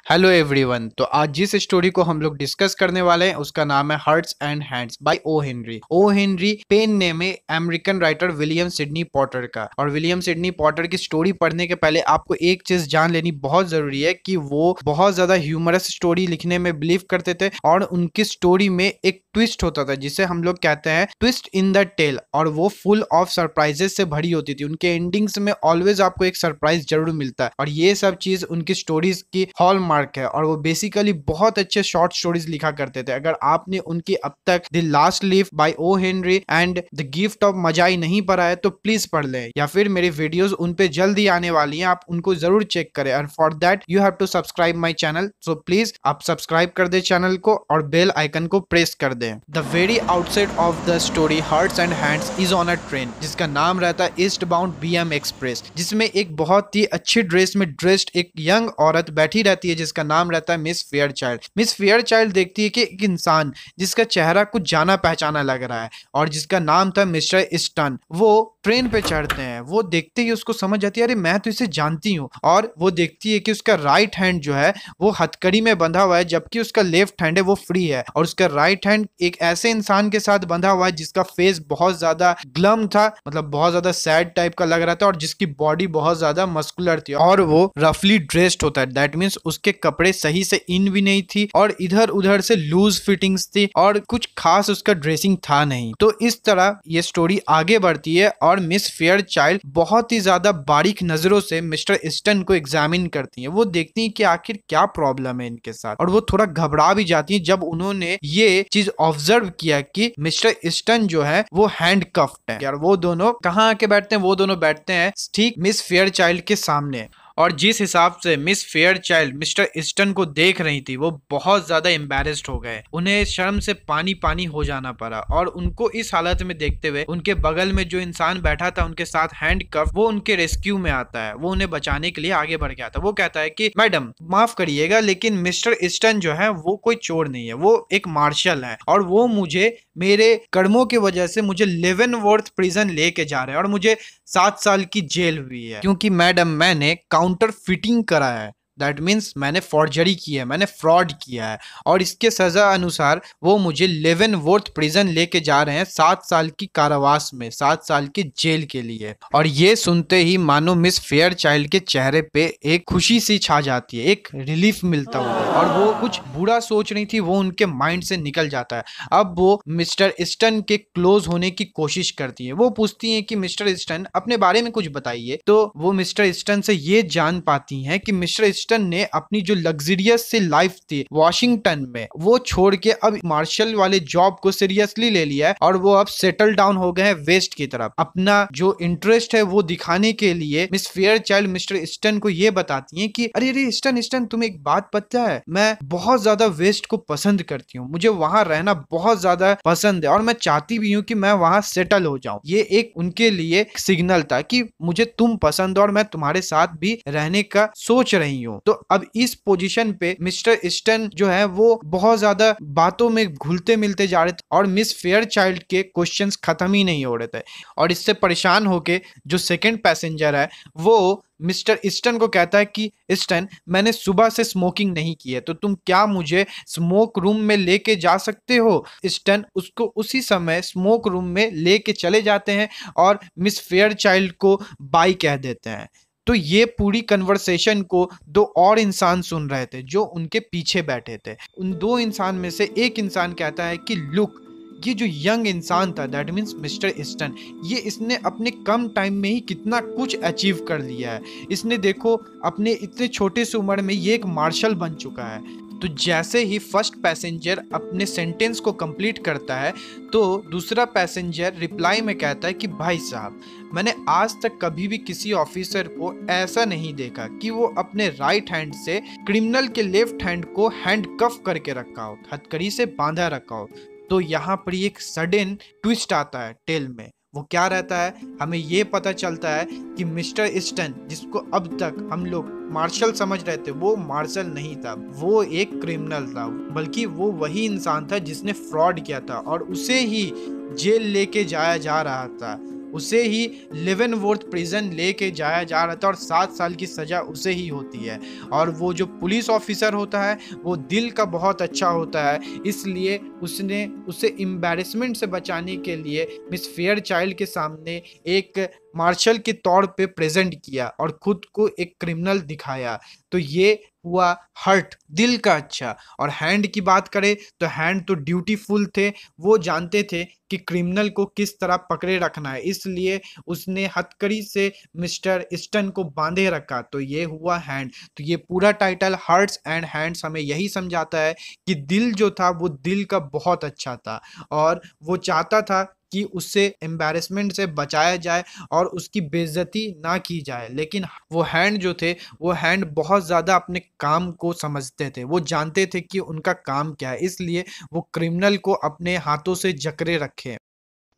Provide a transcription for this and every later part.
Hello everyone. तो आज जिस स्टोरी को हम लोग डिस्कस करने वाले हैं उसका नाम है hearts and hands by O Henry. O Henry pen name है American writer William Sydney Porter का। और विलियम सिडनी पॉटर की स्टोरी पढ़ने के पहले आपको एक चीज जान लेनी बहुत जरूरी है कि वो बहुत ज्यादा ह्यूमरस स्टोरी लिखने में बिलीव करते थे और उनकी स्टोरी में एक ट्विस्ट होता था जिसे हम लोग कहते हैं ट्विस्ट इन द टेल, और वो फुल ऑफ सरप्राइजेस से भरी होती थी। उनके एंडिंग्स में ऑलवेज आपको एक सरप्राइज जरूर मिलता है और ये सब चीज उनकी स्टोरीज की हॉलमार्क है। और वो बेसिकली बहुत अच्छे शॉर्ट स्टोरीज लिखा करते थे। अगर आपने उनकी अब तक the last leaf by O Henry and the gift of Magi नहीं पढ़ा है तो प्लीज पढ़ लें, या फिर मेरी वीडियोस उन पे जल्दी आने वाली हैं, आप उनको जरूर चेक करें। And for that you have to subscribe my channel, so please आप सब्सक्राइब कर दे चैनल को और बेल आइकन को प्रेस कर दें। The very outset of the story hearts and hands is on a train जिसका नाम रहता है ईस्ट बाउंड बीएम एक्सप्रेस, जिसमें एक बहुत ही अच्छी ड्रेस में ड्रेस्ड एक यंग औरत बैठी रहती है जिसका नाम रहता है मिस फेयरचाइल्ड। मिस फेयरचाइल्ड देखती है कि एक इंसान जिसका चेहरा कुछ जाना पहचाना लग रहा है और जिसका नाम था मिस्टर स्टन, वो ट्रेन पे चढ़ते हैं। वो देखते ही उसको समझ जाती है अरे मैं तो इसे जानती हूँ। और वो देखती है कि उसका राइट हैंड जो है वो हथकड़ी में बंधा हुआ है जबकि उसका लेफ्ट हैंड है वो फ्री है। और उसका राइट हैंड एक ऐसे इंसान के साथ बंधा हुआ है जिसका फेस बहुत ज्यादा ग्लम था, मतलब बहुत ज्यादा सैड टाइप का लग रहा था, और जिसकी बॉडी बहुत ज्यादा मस्कुलर थी और वो रफली ड्रेस्ड होता है। दैट मीन्स उसके कपड़े सही से इन भी नहीं थी और इधर उधर से लूज फिटिंग्स थी और कुछ खास उसका ड्रेसिंग था नहीं। तो इस तरह ये स्टोरी आगे बढ़ती है और मिस फेयरचाइल्ड बहुत ही ज्यादा बारीक नजरों से मिस्टर ईस्टन को एग्जामिन करती हैं। वो देखती हैं कि आखिर क्या प्रॉब्लम है इनके साथ, और वो थोड़ा घबरा भी जाती हैं जब उन्होंने ये चीज ऑब्जर्व किया कि मिस्टर ईस्टन जो है वो हैंड कफ्ड है। यार वो दोनों कहाँ आके बैठते हैं? वो दोनों बैठते हैं ठीक मिस फेयरचाइल्ड के सामने। और जिस हिसाब से मिस फेयरचाइल्ड मिस्टर ईस्टन को देख रही थी वो बहुत ज्यादा एम्बेरेस्ड हो गए। उन्हें शर्म से पानी पानी हो जाना पड़ा और उनको इस हालत में देखते हुए उनके बगल में जो इंसान बैठा था उनके साथ हैंड कफ, वो उनके रेस्क्यू में आता है। वो उन्हें बचाने के लिए आगे बढ़ के आता है। वो कहता है कि मैडम माफ करिएगा लेकिन मिस्टर ईस्टन जो है वो कोई चोर नहीं है, वो एक मार्शल है और वो मुझे मेरे कर्मों की वजह से मुझे लेवेनवर्थ प्रिजन लेके जा रहे हैं और मुझे 7 साल की जेल हुई है क्योंकि मैडम मैंने काउंटर फिटिंग करा है। दैट मीन्स मैंने फॉर्जरी की है, मैंने फ्रॉड किया है और इसके सजा अनुसार वो मुझे लेवेनवर्थ प्रिजन लेके जा रहे हैं 7 साल की कारावास में, 7 साल की जेल के लिए। और ये सुनते ही मानो मिस फेयरचाइल्ड के चेहरे पे एक खुशी सी छा जाती है, एक रिलीफ मिलता हुआ और वो कुछ बुरा सोच रही थी वो उनके माइंड से निकल जाता है। अब वो मिस्टर ईस्टन के क्लोज होने की कोशिश करती है। वो पूछती है कि मिस्टर ईस्टन अपने बारे में कुछ बताइए। तो वो मिस्टर ईस्टन से ये जान पाती हैं कि मिस्टर ईस्टन ने अपनी जो लग्जरियस सी लाइफ थी वॉशिंगटन में वो छोड़ के अब मार्शल वाले जॉब को सीरियसली ले लिया है और वो अब सेटल डाउन हो गए हैं वेस्ट की तरफ। अपना जो इंटरेस्ट है वो दिखाने के लिए मिस फेयरचाइल्ड मिस्टर ईस्टन को ये बताती हैं कि अरे अरे ईस्टन ईस्टन तुम्हें एक बात पता है, मैं बहुत ज्यादा वेस्ट को पसंद करती हूँ, मुझे वहां रहना बहुत ज्यादा पसंद है और मैं चाहती भी हूँ कि मैं वहां सेटल हो जाऊं। ये एक उनके लिए सिग्नल था कि मुझे तुम पसंद हो और मैं तुम्हारे साथ भी रहने का सोच रही हूँ। तो अब इस पोजीशन पे मिस्टर ईस्टन जो है वो बहुत ज्यादा बातों में घुलते मिलते जा रहे थे और मिस फेयरचाइल्ड के क्वेश्चंस खत्म ही नहीं हो रहे थे। और इससे परेशान होके जो सेकंड पैसेंजर है वो मिस्टर ईस्टन को कहता है कि ईस्टन मैंने सुबह से स्मोकिंग नहीं की है तो तुम क्या मुझे स्मोक रूम में लेके जा सकते हो? ईस्टन उसको उसी समय स्मोक रूम में लेके चले जाते हैं और मिस फेयरचाइल्ड को बाय कह देते हैं। तो ये पूरी कन्वर्सेशन को 2 और इंसान सुन रहे थे जो उनके पीछे बैठे थे। उन 2 इंसान में से एक इंसान कहता है कि लुक, ये जो यंग इंसान था दैट मीन्स मिस्टर ईस्टन, ये इसने अपने कम टाइम में ही कितना कुछ अचीव कर लिया है। इसने देखो अपने इतने छोटे से उम्र में ये एक मार्शल बन चुका है। तो जैसे ही फर्स्ट पैसेंजर अपने सेंटेंस को कंप्लीट करता है तो दूसरा पैसेंजर रिप्लाई में कहता है कि भाई साहब मैंने आज तक कभी भी किसी ऑफिसर को ऐसा नहीं देखा कि वो अपने राइट हैंड से क्रिमिनल के लेफ्ट हैंड को हैंड कफ करके रखा हो, हथकड़ी से बांधा रखा हो। तो यहाँ पर एक सडन ट्विस्ट आता है टेल में। वो क्या रहता है, हमें ये पता चलता है कि मिस्टर ईस्टन जिसको अब तक हम लोग मार्शल समझ रहे थे वो मार्शल नहीं था, वो एक क्रिमिनल था, बल्कि वो वही इंसान था जिसने फ्रॉड किया था और उसे ही जेल लेके जाया जा रहा था। उसे ही लेवेनवोर्थ प्रिजन लेके जाया जा रहा था और 7 साल की सजा उसे ही होती है। और वो जो पुलिस ऑफिसर होता है वो दिल का बहुत अच्छा होता है, इसलिए उसने उसे एम्बैरेसमेंट से बचाने के लिए मिस फेयर चाइल्ड के सामने एक मार्शल के तौर पे प्रेजेंट किया और खुद को एक क्रिमिनल दिखाया। तो ये हुआ हर्ट, दिल का अच्छा। और हैंड की बात करें तो हैंड तो ड्यूटीफुल थे, वो जानते थे कि क्रिमिनल को किस तरह पकड़े रखना है, इसलिए उसने हथकड़ी से मिस्टर ईस्टन को बांधे रखा। तो ये हुआ हैंड। तो ये पूरा टाइटल हर्ट्स एंड हैंड्स हमें यही समझाता है कि दिल जो था वो दिल का बहुत अच्छा था और वो चाहता था कि उससे एम्बैरेसमेंट से बचाया जाए और उसकी बेइज्जती ना की जाए। लेकिन वो हैंड जो थे, वो हैंड बहुत ज़्यादा अपने काम को समझते थे, वो जानते थे कि उनका काम क्या है, इसलिए वो क्रिमिनल को अपने हाथों से जकड़े रखे।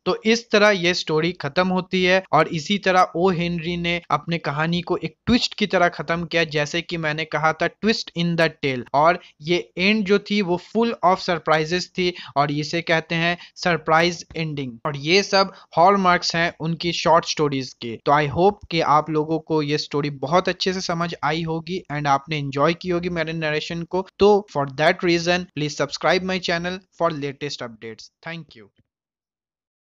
तो इस तरह ये स्टोरी खत्म होती है और इसी तरह ओ हेनरी ने अपने कहानी को एक ट्विस्ट की तरह खत्म किया, जैसे कि मैंने कहा था ट्विस्ट इन द टेल। और ये एंड जो थी वो फुल ऑफ सरप्राइजेस थी और इसे कहते हैं सरप्राइज एंडिंग। और ये सब हॉलमार्क्स हैं उनकी शॉर्ट स्टोरीज के। तो आई होप कि आप लोगों को ये स्टोरी बहुत अच्छे से समझ आई होगी एंड आपने एंजॉय की होगी मेरे नरेशन को। तो for that reason please subscribe my channel for latest updates. Thank you.